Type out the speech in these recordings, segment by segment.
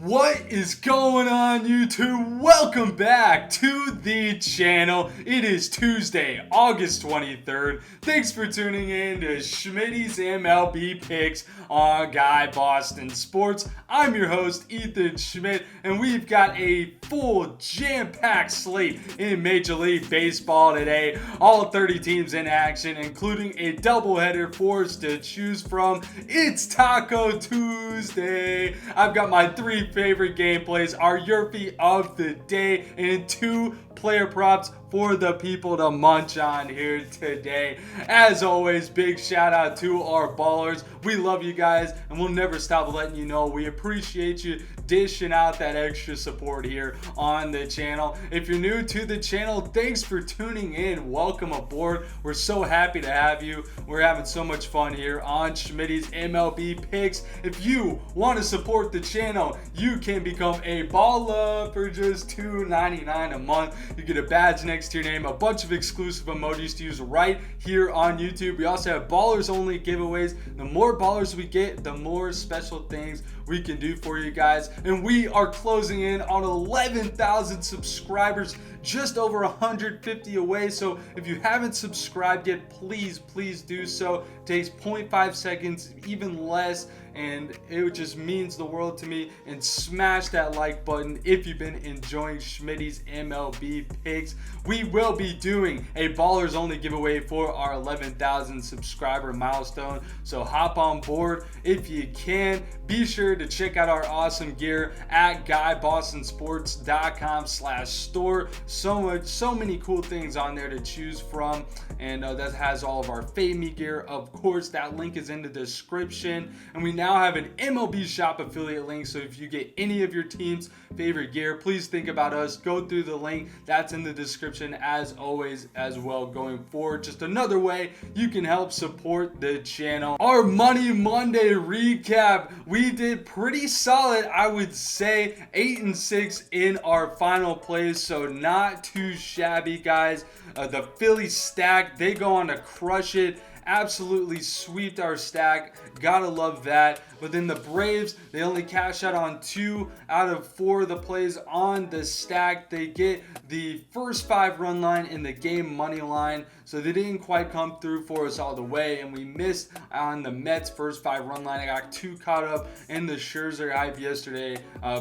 What is going on, YouTube? Welcome back to the channel. It is Tuesday, August 23rd. Thanks for tuning in to Schmidty's MLB picks on Guy Boston Sports. I'm your host, Ethan Schmidt, and we've got a full jam-packed slate in Major League Baseball today. All 30 teams in action, including a doubleheader for us to choose from. It's Taco Tuesday. I've got my three favorite gameplays, our YRFI of the day, and two player props for the people to munch on here today. As always, big shout out to our ballers. We love you guys and we'll never stop letting you know we appreciate you dishing out that extra support here on the channel. If you're new to the channel, thanks for tuning in. Welcome aboard. We're so happy to have you. We're having so much fun here on Schmidty's MLB picks. If you want to support the channel, you can become a baller for just $2.99 a month. You get a badge next to your name, a bunch of exclusive emojis to use right here on YouTube. We also have ballers only giveaways. The more ballers we get, the more special things we can do for you guys. And we are closing in on 11,000 subscribers, just over 150 away. So if you haven't subscribed yet, please do so. It takes 0.5 seconds, even less, and it just means the world to me. And smash that like button if you've been enjoying Schmidty's MLB picks. We will be doing a ballers only giveaway for our 11,000 subscriber milestone, so hop on board if you can. Be sure to check out our awesome gear at guybostonsports.com/store. So many cool things on there to choose from, and that has all of our Fade Me gear. Of course, that link is in the description, and we now have an MLB shop affiliate link, so if you get any of your team's favorite gear, please think about us. Go through the link that's in the description as always as well going forward. Just another way you can help support the channel. Our Money Monday recap, we did pretty solid, I would say. 8-6 in our final plays, so not too shabby, guys. The Phillies stack, they go on to crush it. Absolutely sweeped our stack, gotta love that. But then the Braves, they only cash out on 2 out of 4 of the plays on the stack. They get the first 5 run line in the game money line, so they didn't quite come through for us all the way, and we missed on the Mets first 5 run line. I got too caught up in the Scherzer hype yesterday.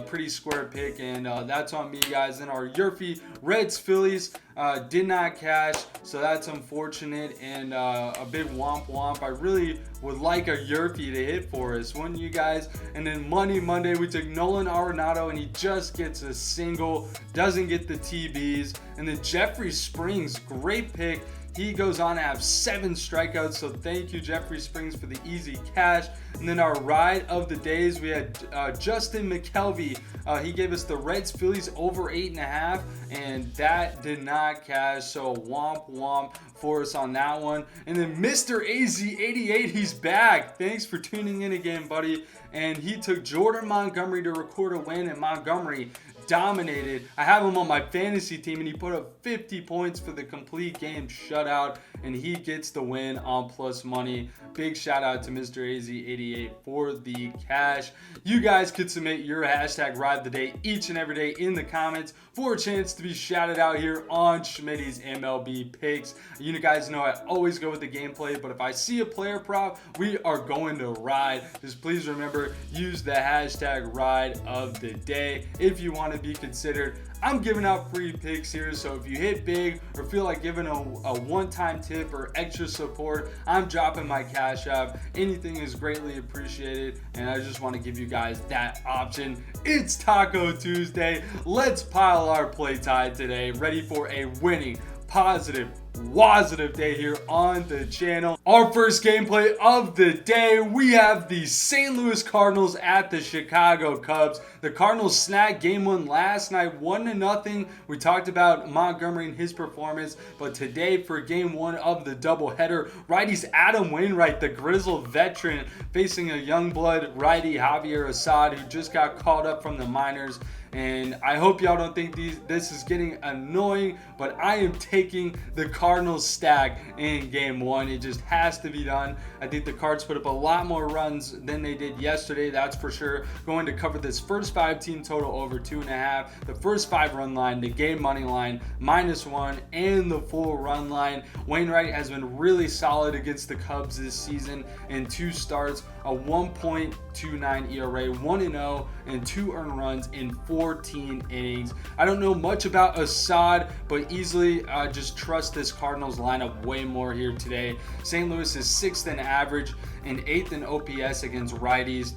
Pretty square pick, and that's on me, guys. Then our YRFI Reds Phillies did not cash, so that's unfortunate, and a big womp. I really would like a YRFI to hit for us, wouldn't you guys? And then Money Monday, we took Nolan Arenado, and he just gets a single, doesn't get the TBs. And then Jeffrey Springs, great pick. He goes on to have 7 strikeouts, so thank you, Jeffrey Springs, for the easy cash. And then our ride of the days, we had Justin McKelvey. He gave us the Reds Phillies over 8.5, and that did not cash, so womp for us on that one. And then Mr. AZ88, he's back. Thanks for tuning in again, buddy. And he took Jordan Montgomery to record a win, and Montgomery dominated. I have him on my fantasy team, and he put up 50 points for the complete game shutout, and he gets the win on plus money. Big shout out to Mr. AZ88 for the cash. You guys could submit your hashtag ride of the day each and every day in the comments for a chance to be shouted out here on Schmidty's MLB picks. You guys know I always go with the gameplay, but if I see a player prop, we are going to ride. Just please remember, use the hashtag ride of the day if you want to be considered. I'm giving out free picks here, so if you hit big or feel like giving a one-time tip or extra support, I'm dropping my cash app. Anything is greatly appreciated, and I just want to give you guys that option. It's Taco Tuesday. Let's pile our play tide today, ready for a winning, positive, WOZZATIVE day here on the channel. Our first gameplay of the day, we have the St. Louis Cardinals at the Chicago Cubs. The Cardinals snagged game 1 last night, 1-0. We talked about Montgomery and his performance, but today for game 1 of the doubleheader, righties Adam Wainwright, the grizzled veteran, facing a young blood righty Javier Assad, who just got called up from the minors. And I hope y'all don't think this is getting annoying, but I am taking the Cardinals stack in game 1. It just has to be done. I think the Cards put up a lot more runs than they did yesterday, that's for sure. Going to cover this first 5 team total over 2.5, the first 5 run line, the game money line -1, and the full run line. Wainwright has been really solid against the Cubs this season in 2 starts, a 1.29 ERA, 1-0, and 2 earned runs in 14 innings. I don't know much about Assad, but easily just trust this Cardinals lineup way more here today. St. Louis is 6th in average and 8th in OPS against righties.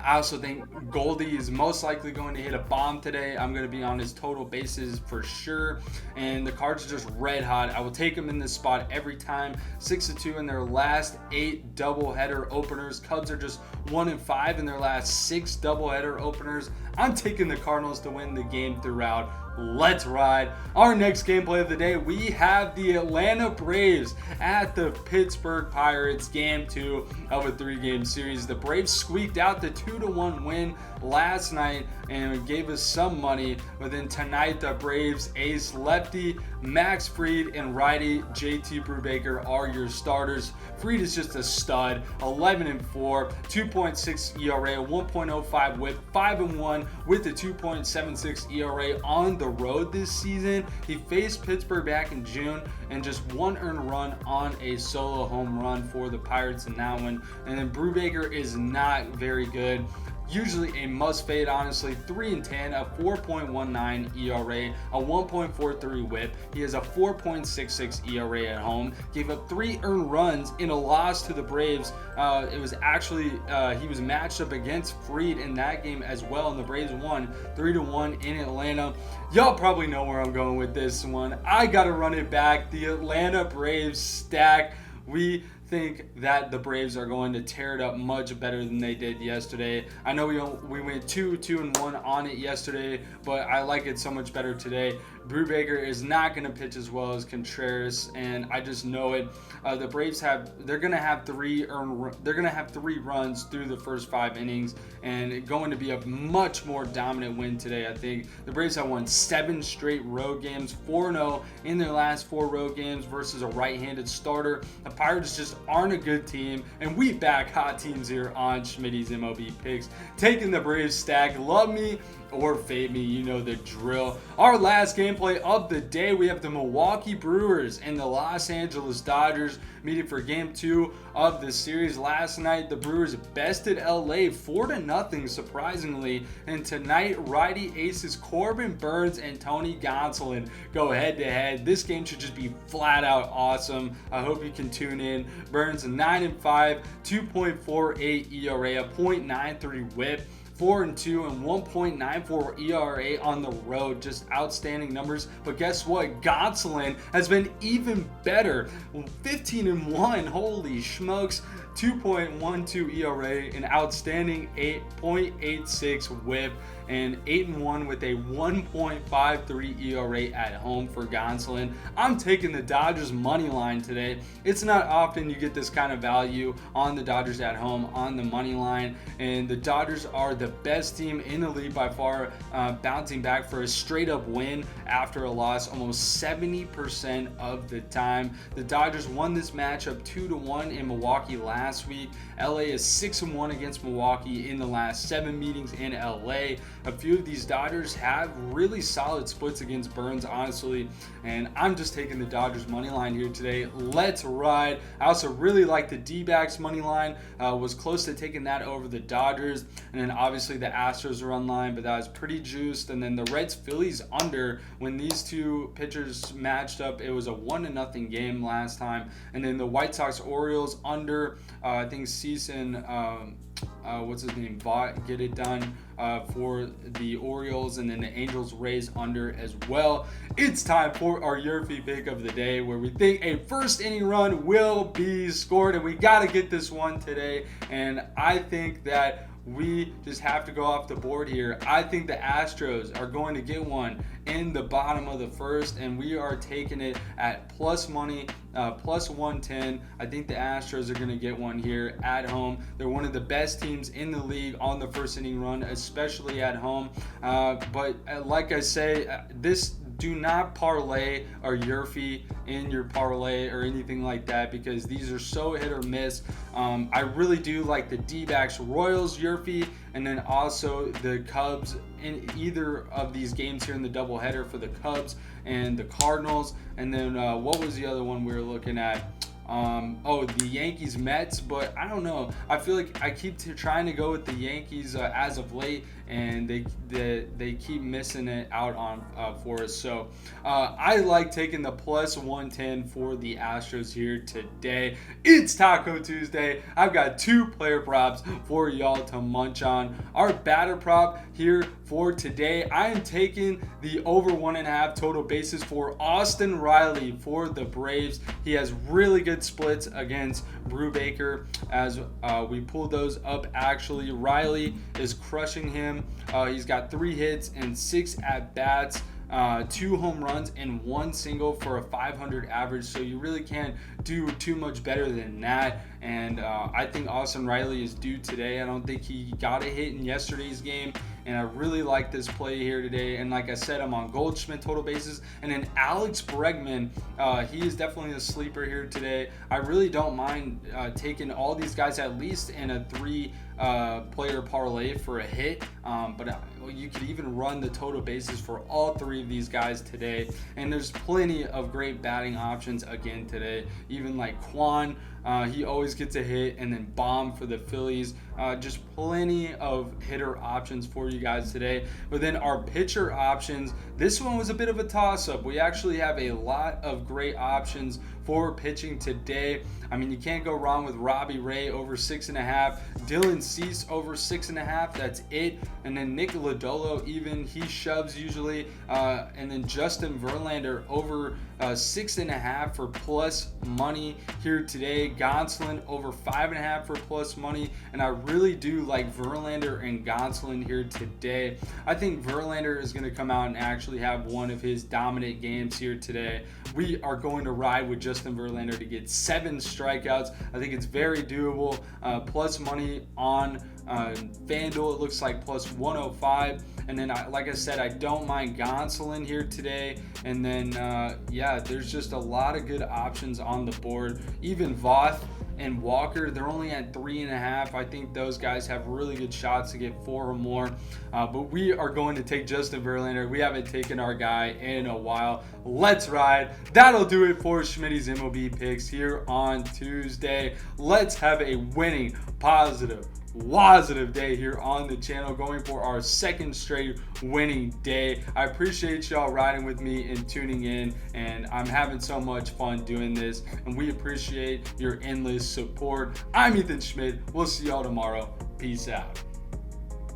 I also think Goldie is most likely going to hit a bomb today. I'm going to be on his total bases for sure. And the Cards are just red hot. I will take them in this spot every time. 6-2 in their last 8 doubleheader openers. Cubs are just 1-5 in their last 6 doubleheader openers. I'm taking the Cardinals to win the game throughout. Let's ride. Our next gameplay of the day, we have the Atlanta Braves at the Pittsburgh Pirates, game 2 of a 3-game series. The Braves squeaked out the 2-1 win last night and gave us some money, but then tonight the Braves ace lefty Max Fried and righty JT Brubaker are your starters. Fried is just a stud, 11-4, 2.6 ERA, 1.05 whip, 5-1 with a 2.76 ERA on the road this season. He faced Pittsburgh back in June and just 1 earned run on a solo home run for the Pirates in that one. And then Brubaker is not very good. Usually a must fade, honestly. 3-10, a 4.19 ERA, a 1.43 whip. He has a 4.66 ERA at home. Gave up 3 earned runs in a loss to the Braves. It was actually, he was matched up against Fried in that game as well, and the Braves won 3-1 in Atlanta. Y'all probably know where I'm going with this one. I gotta run it back. The Atlanta Braves stack. We think that the Braves are going to tear it up much better than they did yesterday. I know we went 2-1 on it yesterday, but I like it so much better today. Brubaker is not going to pitch as well as Contreras, and I just know it. The Braves they're going to have 3 runs through the first 5 innings, and it's going to be a much more dominant win today. I think the Braves have won 7 straight road games, 4-0 in their last 4 road games versus a right-handed starter. The Pirates just aren't a good team, and we back hot teams here on Schmidty's MLB picks. Taking the Braves stack. Love me or fade me, you know the drill. Our last gameplay of the day, we have the Milwaukee Brewers and the Los Angeles Dodgers meeting for game 2 of the series. Last night, the Brewers bested LA 4-0, surprisingly. And tonight, righty aces Corbin Burnes and Tony Gonsolin go head-to-head. This game should just be flat-out awesome. I hope you can tune in. Burnes 9-5, 2.48 ERA, a .93 whip, 4-2 and 1.94 ERA on the road. Just outstanding numbers. But guess what? Gonsolin has been even better. 15-1. Holy smokes. 2.12 ERA, an outstanding 8.86 whip, and 8-1 with a 1.53 ERA at home for Gonsolin. I'm taking the Dodgers money line today. It's not often you get this kind of value on the Dodgers at home on the money line, and the Dodgers are the best team in the league by far, bouncing back for a straight up win after a loss almost 70% of the time. The Dodgers won this matchup 2-1 in Milwaukee last week. LA is 6-1 against Milwaukee in the last 7 meetings in LA. A few of these Dodgers have really solid splits against Burnes, honestly, and I'm just taking the Dodgers money line here today. Let's ride. I also really like the D-backs money line. Was close to taking that over the Dodgers, and then obviously the Astros run line, but that was pretty juiced. And then the Reds Phillies under, when these two pitchers matched up, it was a 1-0 game last time. And then the White Sox Orioles under, I think Season, what's his name, Vaught, get it done for the Orioles, and then the Angels Rays under as well. It's time for our YRFI pick of the day, where we think a first inning run will be scored, and we got to get this one today. And I think that we just have to go off the board here. I think the Astros are going to get one in the bottom of the first, and we are taking it at plus money, plus 110. I think the Astros are going to get one here at home. They're one of the best teams in the league on the first inning run, especially at home. But like I say, do not parlay or YRFI in your parlay or anything like that, because these are so hit or miss. I really do like the D-backs Royals YRFI, and then also the Cubs in either of these games here in the doubleheader for the Cubs and the Cardinals. And then what was the other one we were looking at? The Yankees Mets, but I don't know. I feel like I keep trying to go with the Yankees as of late, and they keep missing it out on for us. So I like taking the plus 110 for the Astros here today. It's Taco Tuesday. I've got 2 player props for y'all to munch on. Our batter prop here for today, I am taking the over 1.5 total bases for Austin Riley for the Braves. He has really good splits against Brubaker as we pulled those up. Actually, Riley is crushing him. He's got 3 hits and 6 at bats, 2 home runs and 1 single for a 500 average. So you really can't do too much better than that. And I think Austin Riley is due today. I don't think he got a hit in yesterday's game, and I really like this play here today. And like I said, I'm on Goldschmidt total bases, and then Alex Bregman, he is definitely a sleeper here today. I really don't mind taking all these guys at least in a 3 player parlay for a hit, but you could even run the total bases for all 3 of these guys today. And there's plenty of great batting options again today, even like Quan. He always gets a hit, and then Bomb for the Phillies. Just plenty of hitter options for you guys today. But then our pitcher options, this one was a bit of a toss-up. We actually have a lot of great options for pitching today. I mean, you can't go wrong with Robbie Ray over 6.5, Dylan Cease over 6.5. That's it. And then Nick Lodolo, even he shoves usually. And then Justin Verlander over 6.5 for plus money here today. Gonsolin over 5.5 for plus money. And I really do like Verlander and Gonsolin here today. I think Verlander is going to come out and actually have one of his dominant games here today. We are going to ride with Justin Verlander to get 7 strikeouts. I think it's very doable. Plus money on FanDuel, it looks like plus 105. And then, like I said, I don't mind Gonsolin here today. And then, there's just a lot of good options on the board. Even Voth and Walker, they're only at 3.5. I think those guys have really good shots to get 4 or more. But we are going to take Justin Verlander. We haven't taken our guy in a while. Let's ride. That'll do it for Schmidty's MLB picks here on Tuesday. Let's have a winning, positive, WOZZATIVE day here on the channel, going for our 2nd straight winning day. I appreciate y'all riding with me and tuning in, and I'm having so much fun doing this, and we appreciate your endless support. I'm Ethan Schmidt. We'll see y'all tomorrow. Peace out.